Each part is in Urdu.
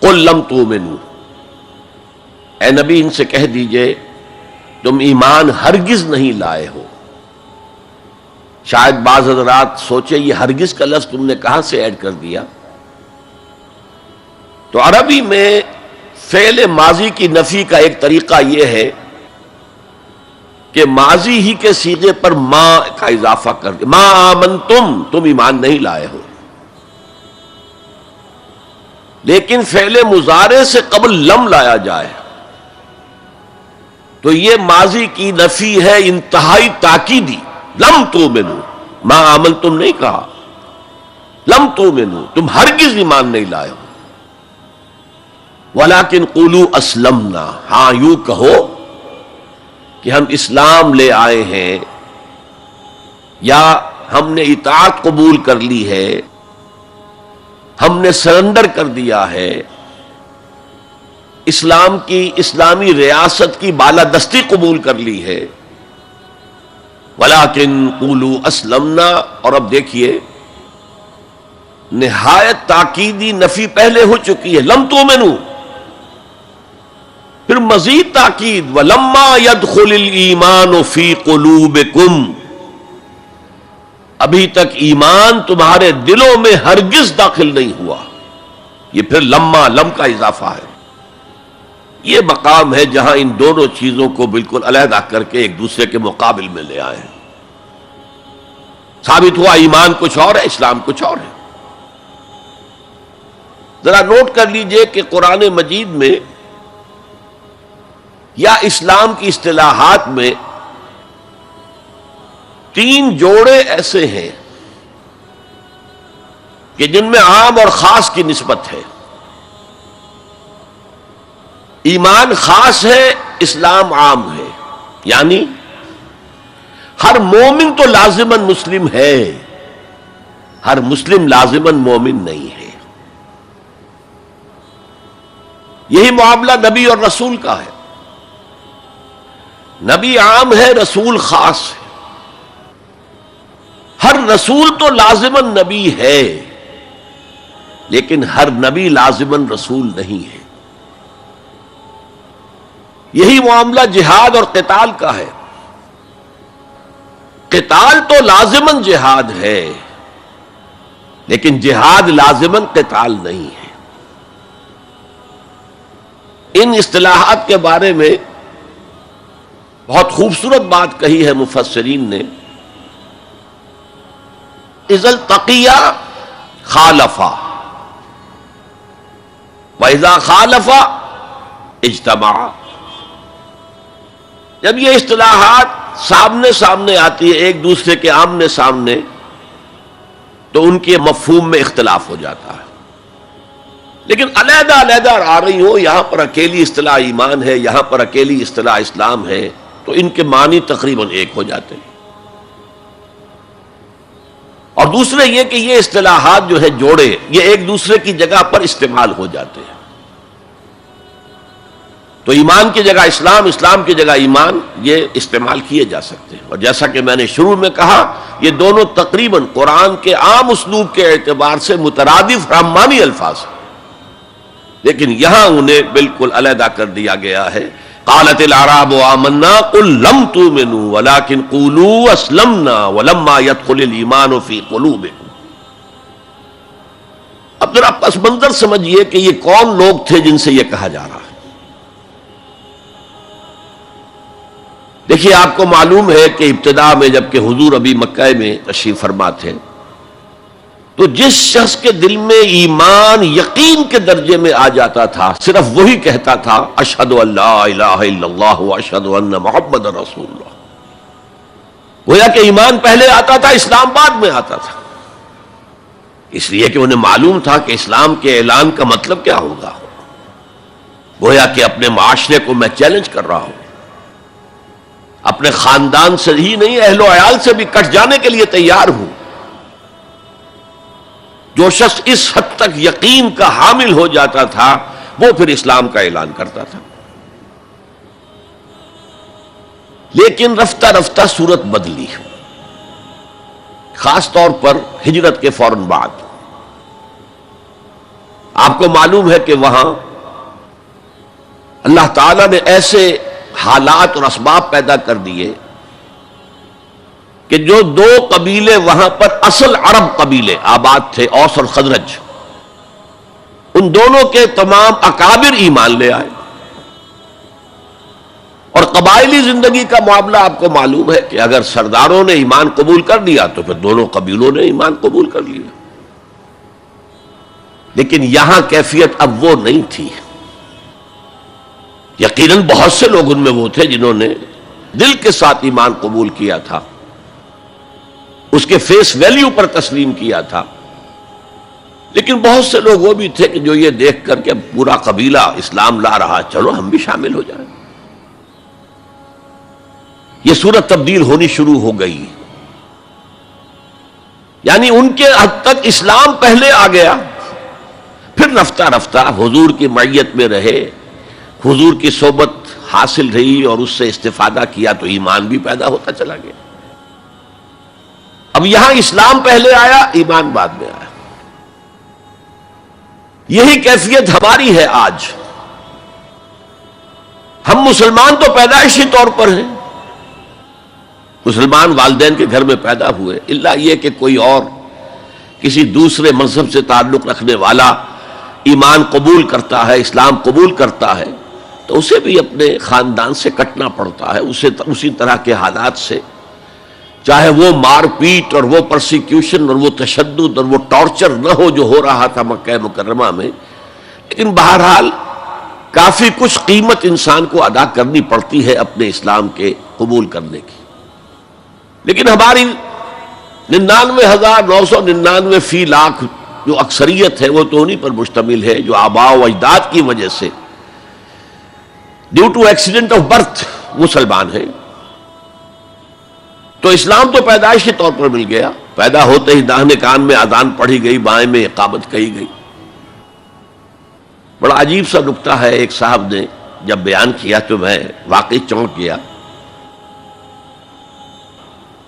قل لم تؤمنوا، اے نبی ان سے کہہ دیجئے تم ایمان ہرگز نہیں لائے ہو۔ شاید بعض حضرات سوچے یہ ہرگز کا لفظ تم نے کہاں سے ایڈ کر دیا؟ تو عربی میں فعل ماضی کی نفی کا ایک طریقہ یہ ہے کہ ماضی ہی کے صیغے پر ما کا اضافہ کر دے، ما آمنتم، تم ایمان نہیں لائے ہو۔ لیکن فعل مضارع سے قبل لم لایا جائے تو یہ ماضی کی نفی ہے انتہائی تاکیدی۔ لم تؤمنوا، ما آمنتم نہیں کہا، لم تؤمنوا، تم ہرگز ایمان نہیں لائے ہو۔ وَلَكِنْ قُولُوا أَسْلَمْنَا، ہاں یوں کہو کہ ہم اسلام لے آئے ہیں، یا ہم نے اطاعت قبول کر لی ہے، ہم نے سرنڈر کر دیا ہے، اسلام کی، اسلامی ریاست کی بالادستی قبول کر لی ہے۔ وَلَكِنْ قُولُوا أَسْلَمْنَا، اور اب دیکھیے نہایت تاکیدی نفی پہلے ہو چکی ہے، لم تؤمنوا، پھر مزید تاکید وَلَمَّا يَدْخُلِ الْإِيمَانُ فِي قُلُوبِكُمْ، ابھی تک ایمان تمہارے دلوں میں ہرگز داخل نہیں ہوا۔ یہ پھر لما، لم کا اضافہ ہے۔ یہ مقام ہے جہاں ان دونوں چیزوں کو بالکل علیحدہ کر کے ایک دوسرے کے مقابل میں لے آئے ہیں۔ ثابت ہوا ایمان کچھ اور ہے، اسلام کچھ اور ہے۔ ذرا نوٹ کر لیجئے کہ قرآن مجید میں یا اسلام کی اصطلاحات میں تین جوڑے ایسے ہیں کہ جن میں عام اور خاص کی نسبت ہے۔ ایمان خاص ہے، اسلام عام ہے، یعنی ہر مومن تو لازماً مسلم ہے، ہر مسلم لازماً مومن نہیں ہے۔ یہی معاملہ نبی اور رسول کا ہے۔ نبی عام ہے، رسول خاص ہے۔ ہر رسول تو لازماً نبی ہے، لیکن ہر نبی لازماً رسول نہیں ہے۔ یہی معاملہ جہاد اور قتال کا ہے۔ قتال تو لازماً جہاد ہے، لیکن جہاد لازماً قتال نہیں ہے۔ ان اصطلاحات کے بارے میں بہت خوبصورت بات کہی ہے مفسرین نے، اذا التقیا خالفا واذا خالفا اجتمعا۔ جب یہ اصطلاحات سامنے سامنے آتی ہے، ایک دوسرے کے آمنے سامنے، تو ان کے مفہوم میں اختلاف ہو جاتا ہے۔ لیکن علیحدہ علیحدہ آ رہی ہو، یہاں پر اکیلی اصطلاح ایمان ہے، یہاں پر اکیلی اصطلاح اسلام ہے، تو ان کے معنی تقریباً ایک ہو جاتے ہیں۔ اور دوسرے یہ کہ یہ اصطلاحات جو ہے جوڑے، یہ ایک دوسرے کی جگہ پر استعمال ہو جاتے ہیں۔ تو ایمان کی جگہ اسلام، اسلام کی جگہ ایمان، یہ استعمال کیے جا سکتے ہیں۔ اور جیسا کہ میں نے شروع میں کہا، یہ دونوں تقریباً قرآن کے عام اسلوب کے اعتبار سے مترادف رحمانی الفاظ ہیں، لیکن یہاں انہیں بالکل علیحدہ کر دیا گیا ہے۔ قالت الاعراب آمنا قل لم تؤمنوا ولكن قولوا اسلمنا ولما يدخل الايمان في قلوبكم۔ اب ذرا پس منظر سمجھیے کہ یہ کون لوگ تھے جن سے یہ کہا جا رہا ہے۔ دیکھیے، آپ کو معلوم ہے کہ ابتدا میں جب کہ حضور ابھی مکہ میں تشریف فرما تھے، تو جس شخص کے دل میں ایمان یقین کے درجے میں آ جاتا تھا، صرف وہی کہتا تھا اشہد ان لا الہ الا اللہ واشہد ان محمد رسول اللہ۔ گویا کہ ایمان پہلے آتا تھا، اسلام بعد میں آتا تھا، اس لیے کہ انہیں معلوم تھا کہ اسلام کے اعلان کا مطلب کیا ہوگا۔ گویا کہ اپنے معاشرے کو میں چیلنج کر رہا ہوں، اپنے خاندان سے ہی نہیں، اہل و عیال سے بھی کٹ جانے کے لیے تیار ہوں۔ جو شخص اس حد تک یقین کا حامل ہو جاتا تھا، وہ پھر اسلام کا اعلان کرتا تھا۔ لیکن رفتہ رفتہ صورت بدلی، خاص طور پر ہجرت کے فوراً بعد۔ آپ کو معلوم ہے کہ وہاں اللہ تعالیٰ نے ایسے حالات اور اسباب پیدا کر دیے کہ جو دو قبیلے وہاں پر اصل عرب قبیلے آباد تھے، اوس اور خزرج، ان دونوں کے تمام اکابر ایمان لے آئے. اور قبائلی زندگی کا معاملہ آپ کو معلوم ہے کہ اگر سرداروں نے ایمان قبول کر لیا تو پھر دونوں قبیلوں نے ایمان قبول کر لیا. لیکن یہاں کیفیت اب وہ نہیں تھی. یقیناً بہت سے لوگ ان میں وہ تھے جنہوں نے دل کے ساتھ ایمان قبول کیا تھا، اس کے فیس ویلیو پر تسلیم کیا تھا، لیکن بہت سے لوگ وہ بھی تھے کہ جو یہ دیکھ کر کہ اب پورا قبیلہ اسلام لا رہا، چلو ہم بھی شامل ہو جائیں. یہ صورت تبدیل ہونی شروع ہو گئی، یعنی ان کے حد تک اسلام پہلے آ گیا، پھر رفتہ رفتہ حضور کی معیت میں رہے، حضور کی صحبت حاصل رہی اور اس سے استفادہ کیا تو ایمان بھی پیدا ہوتا چلا گیا. اب یہاں اسلام پہلے آیا، ایمان بعد میں آیا. یہی کیفیت ہماری ہے آج. ہم مسلمان تو پیدائشی طور پر ہیں، مسلمان والدین کے گھر میں پیدا ہوئے، الا یہ کہ کوئی اور کسی دوسرے مذہب سے تعلق رکھنے والا ایمان قبول کرتا ہے، اسلام قبول کرتا ہے، تو اسے بھی اپنے خاندان سے کٹنا پڑتا ہے، اسے اسی طرح کے حالات سے، چاہے وہ مار پیٹ اور وہ پرسیکیوشن اور وہ تشدد اور وہ ٹارچر نہ ہو جو ہو رہا تھا مکہ مکرمہ میں، لیکن بہرحال کافی کچھ قیمت انسان کو ادا کرنی پڑتی ہے اپنے اسلام کے قبول کرنے کی. لیکن ہماری 99,999 فی لاکھ جو اکثریت ہے وہ تو انہی پر مشتمل ہے جو آباء و اجداد کی وجہ سے due to accident of birth مسلمان ہے. تو اسلام تو پیدائشی طور پر مل گیا، پیدا ہوتے ہی داہنے کان میں اذان پڑھی گئی، بائیں میں اقامت کہی گئی. بڑا عجیب سا نکتہ ہے، ایک صاحب نے جب بیان کیا تو میں واقعی چونک گیا.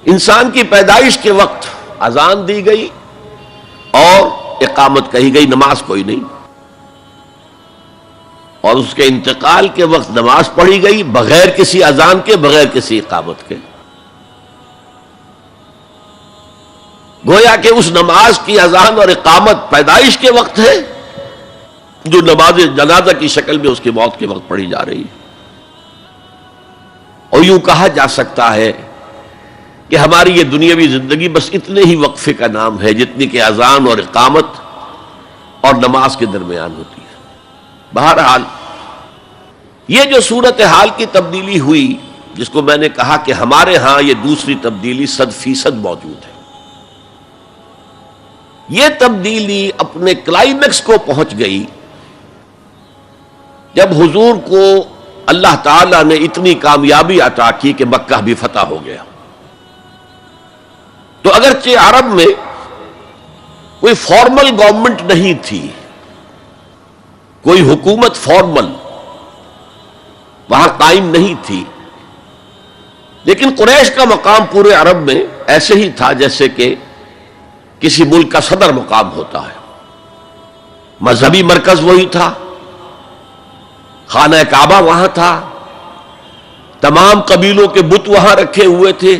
انسان کی پیدائش کے وقت اذان دی گئی اور اقامت کہی گئی، نماز کوئی نہیں، اور اس کے انتقال کے وقت نماز پڑھی گئی بغیر کسی اذان کے، بغیر کسی اقامت کے. گویا کہ اس نماز کی اذان اور اقامت پیدائش کے وقت ہے جو نماز جنازہ کی شکل میں اس کی موت کے وقت پڑھی جا رہی ہے. اور یوں کہا جا سکتا ہے کہ ہماری یہ دنیاوی زندگی بس اتنے ہی وقفے کا نام ہے جتنی کہ اذان اور اقامت اور نماز کے درمیان ہوتی ہے. بہرحال یہ جو صورتحال کی تبدیلی ہوئی، جس کو میں نے کہا کہ ہمارے ہاں یہ دوسری تبدیلی 100% موجود ہے، یہ تبدیلی اپنے کلائمیکس کو پہنچ گئی جب حضور کو اللہ تعالیٰ نے اتنی کامیابی عطا کی کہ مکہ بھی فتح ہو گیا. تو اگرچہ عرب میں کوئی فارمل گورنمنٹ نہیں تھی، کوئی حکومت فارمل وہاں قائم نہیں تھی، لیکن قریش کا مقام پورے عرب میں ایسے ہی تھا جیسے کہ کسی ملک کا صدر مقام ہوتا ہے. مذہبی مرکز وہی تھا، خانہ کعبہ وہاں تھا، تمام قبیلوں کے بت وہاں رکھے ہوئے تھے،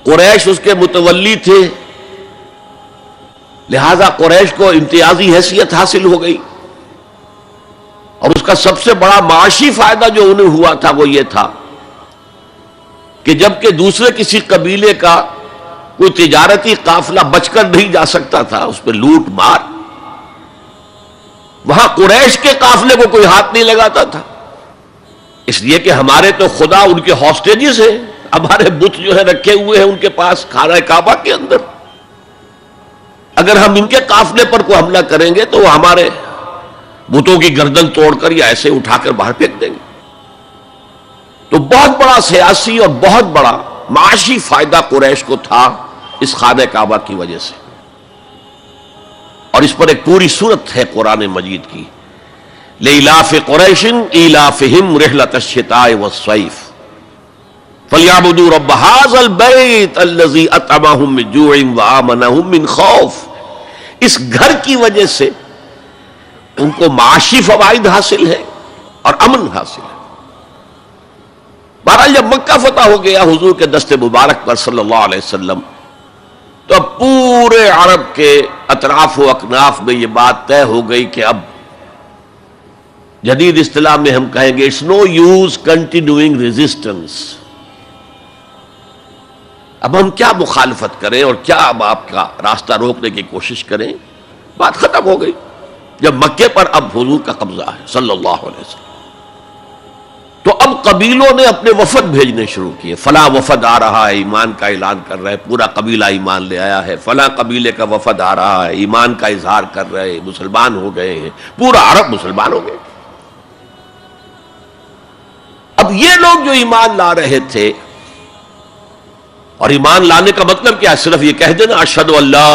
قریش اس کے متولی تھے، لہذا قریش کو امتیازی حیثیت حاصل ہو گئی. اور اس کا سب سے بڑا معاشی فائدہ جو انہیں ہوا تھا وہ یہ تھا کہ جبکہ دوسرے کسی قبیلے کا کوئی تجارتی قافلہ بچ کر نہیں جا سکتا تھا، اس پہ لوٹ مار، وہاں قریش کے قافلے کو کوئی ہاتھ نہیں لگاتا تھا. اس لیے کہ ہمارے تو خدا ان کے ہاسٹیجز ہیں، ہمارے بت جو ہے رکھے ہوئے ہیں ان کے پاس خانہ کعبہ کے اندر. اگر ہم ان کے قافلے پر کوئی حملہ کریں گے تو وہ ہمارے بتوں کی گردن توڑ کر یا ایسے اٹھا کر باہر پھینک دیں گے. تو بہت بڑا سیاسی اور بہت بڑا معاشی فائدہ قریش کو تھا اس خانہ کعبہ کی وجہ سے. اور اس پر ایک پوری سورت ہے قرآن مجید کی، لإِلاف قریش إِلَافِهِمْ رِحْلَةَ الشِّتَاءِ وَالصَّيْفِ فَلْيَعْبُدُوا رَبَّ هَٰذَا الْبَيْتِ الَّذِي أَطْعَمَهُم مِّن جُوعٍ وَآمَنَهُم مِّن خَوْفٍ اس گھر کی وجہ سے ان کو معاشی فوائد حاصل ہے اور امن حاصل ہے۔ بہرحال جب مکہ فتح ہو گیا حضور کے دست مبارک پر صلی اللہ علیہ وسلم، تو اب پورے عرب کے اطراف و اکناف میں یہ بات طے ہو گئی کہ اب جدید اصطلاح میں ہم کہیں گے it's no use continuing resistance, اب ہم کیا مخالفت کریں اور کیا اب آپ کا راستہ روکنے کی کوشش کریں، بات ختم ہو گئی جب مکے پر اب حضور کا قبضہ ہے صلی اللہ علیہ وسلم۔ تو اب قبیلوں نے اپنے وفد بھیجنے شروع کیے، فلاں وفد آ رہا ہے ایمان کا اعلان کر رہا ہے، پورا قبیلہ ایمان لے آیا ہے، فلاں قبیلے کا وفد آ رہا ہے ایمان کا اظہار کر رہے ہیں، مسلمان ہو گئے ہیں، پورا عرب مسلمان ہو گئے۔ اب یہ لوگ جو ایمان لا رہے تھے، اور ایمان لانے کا مطلب کیا ہے؟ صرف یہ کہہ دینا اشہد ان لا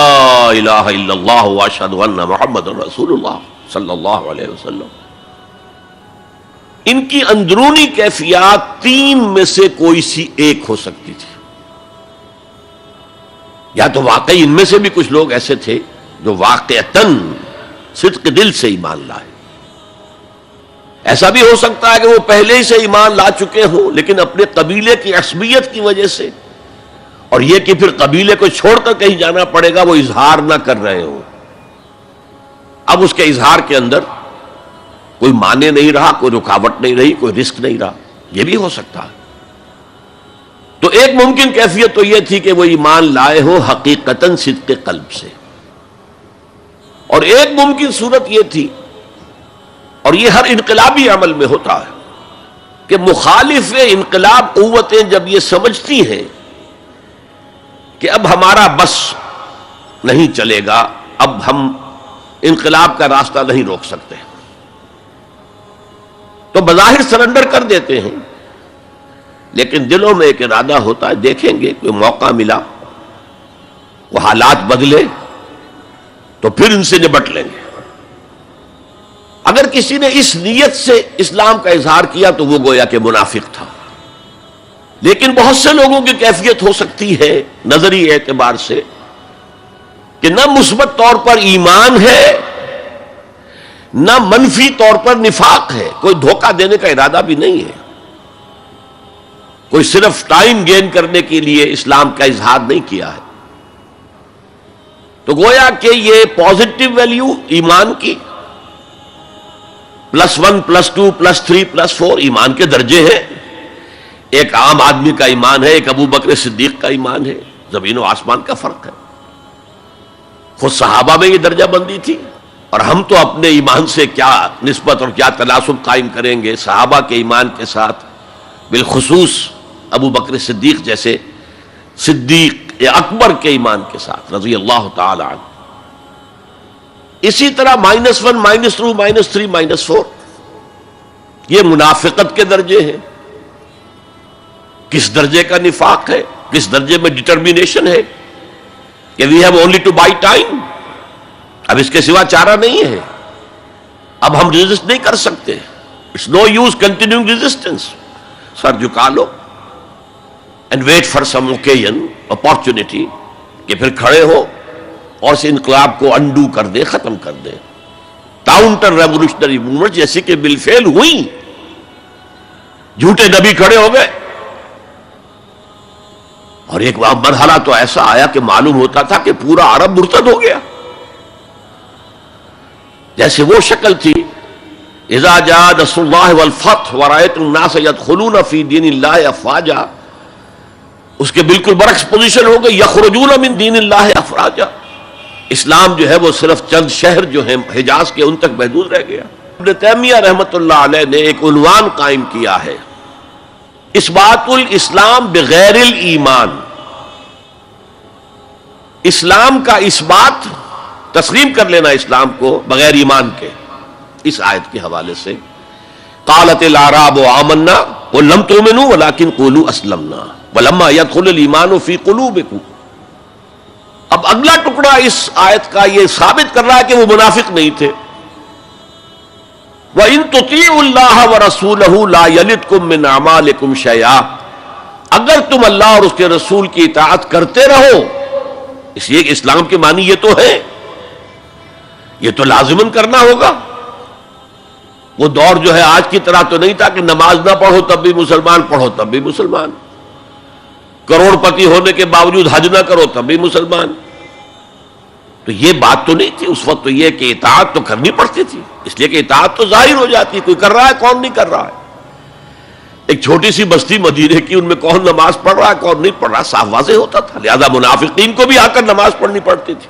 الہ الا اللہ واشہد ان محمد رسول اللہ صلی اللہ علیہ وسلم، ان کی اندرونی کیفیات تین میں سے کوئی سی ایک ہو سکتی تھی۔ یا تو واقعی ان میں سے بھی کچھ لوگ ایسے تھے جو واقعتاً صدق دل سے ایمان لائے، ایسا بھی ہو سکتا ہے کہ وہ پہلے ہی سے ایمان لا چکے ہوں لیکن اپنے قبیلے کی عصبیت کی وجہ سے، اور یہ کہ پھر قبیلے کو چھوڑ کر کہیں جانا پڑے گا، وہ اظہار نہ کر رہے ہوں، اب اس کے اظہار کے اندر کوئی مانے نہیں رہا، کوئی رکاوٹ نہیں رہی، کوئی رسک نہیں رہا، یہ بھی ہو سکتا ہے۔ تو ایک ممکن کیفیت تو یہ تھی کہ وہ ایمان لائے ہو حقیقتاً صدق قلب سے، اور ایک ممکن صورت یہ تھی، اور یہ ہر انقلابی عمل میں ہوتا ہے، کہ مخالف انقلاب قوتیں جب یہ سمجھتی ہیں کہ اب ہمارا بس نہیں چلے گا، اب ہم انقلاب کا راستہ نہیں روک سکتے، تو بظاہر سرنڈر کر دیتے ہیں، لیکن دلوں میں ایک ارادہ ہوتا ہے دیکھیں گے کوئی موقع ملا، وہ حالات بدلے تو پھر ان سے نبٹ لیں گے۔ اگر کسی نے اس نیت سے اسلام کا اظہار کیا تو وہ گویا کہ منافق تھا، لیکن بہت سے لوگوں کی کیفیت ہو سکتی ہے نظری اعتبار سے کہ نہ مثبت طور پر ایمان ہے نہ منفی طور پر نفاق ہے، کوئی دھوکہ دینے کا ارادہ بھی نہیں ہے، کوئی صرف ٹائم گین کرنے کے لیے اسلام کا اظہار نہیں کیا ہے، تو گویا کہ یہ پازیٹو ویلیو ایمان کی +1 +2 +3 +4 ایمان کے درجے ہیں، ایک عام آدمی کا ایمان ہے، ایک ابو بکر صدیق کا ایمان ہے، زمین و آسمان کا فرق ہے۔ خود صحابہ میں یہ درجہ بندی تھی، اور ہم تو اپنے ایمان سے کیا نسبت اور کیا تناسب قائم کریں گے صحابہ کے ایمان کے ساتھ، بالخصوص ابو بکر صدیق جیسے صدیق یا اکبر کے ایمان کے ساتھ رضی اللہ تعالی عنہ۔ اسی طرح -1 -2 -3 -4 یہ منافقت کے درجے ہیں، کس درجے کا نفاق ہے، کس درجے میں ڈٹرمینیشن ہے کہ we have only to buy time, اب اس کے سوا چارہ نہیں ہے، اب ہم ریزسٹ نہیں کر سکتے، it's no use continuing resistance, سر جھکا لو and wait for some occasion opportunity کہ پھر کھڑے ہو اور اس انقلاب کو انڈو کر دے، ختم کر دے۔ کاؤنٹر ریولوشنری موومنٹ جیسی کہ بالفعل ہوئی، جھوٹے نبی کھڑے ہو گئے، اور ایک مرحلہ تو ایسا آیا کہ معلوم ہوتا تھا کہ پورا عرب مرتد ہو گیا، جیسے وہ شکل تھی اذا جاء نصر اللہ والفتح ورأیت الناس يدخلون فی دین اللہ افواجا، اس کے بالکل برعکس پوزیشن ہو گئی یخرجون من دین اللہ افواجا، اسلام جو ہے وہ صرف چند شہر جو ہیں حجاز کے ان تک محدود رہ گیا۔ ابن تیمیہ رحمۃ اللہ علیہ نے ایک عنوان قائم کیا ہے، اثبات الاسلام بغیر الایمان، اسلام کا اثبات، تسلیم کر لینا اسلام کو بغیر ایمان کے، اس آیت کے حوالے سے قالت الاعراب آمنا قل لم تؤمنوا ولكن قولوا اسلمنا ولما يدخل الايمان في قلوبكم۔ اب اگلا ٹکڑا اس آیت کا یہ ثابت کر رہا ہے کہ وہ منافق نہیں تھے، وَإِن تُطِيعُوا اللَّهَ وَرَسُولَهُ لَا يَلِدْكُم مِّنْ أَعْمَالِكُمْ شَيْئًا، اگر تم اللہ اور اس کے رسول کی اطاعت کرتے رہو، اس لیے اسلام کے معنی یہ تو ہے یہ تو لازماً کرنا ہوگا. وہ دور جو ہے آج کی طرح تو نہیں تھا کہ نماز نہ پڑھو تب بھی مسلمان، پڑھو تب بھی مسلمان، کروڑ پتی ہونے کے باوجود حج نہ کرو تب بھی مسلمان. تو یہ بات تو نہیں تھی اس وقت. تو یہ کہ اطاعت تو کرنی پڑتی تھی، اس لیے کہ اطاعت تو ظاہر ہو جاتی ہے، کوئی کر رہا ہے کون نہیں کر رہا ہے. ایک چھوٹی سی بستی مدینے کی، ان میں کون نماز پڑھ رہا ہے کون نہیں پڑھ رہا صاف واضح ہوتا تھا. لہذا منافقین کو بھی آ کر نماز پڑھنی پڑتی تھی.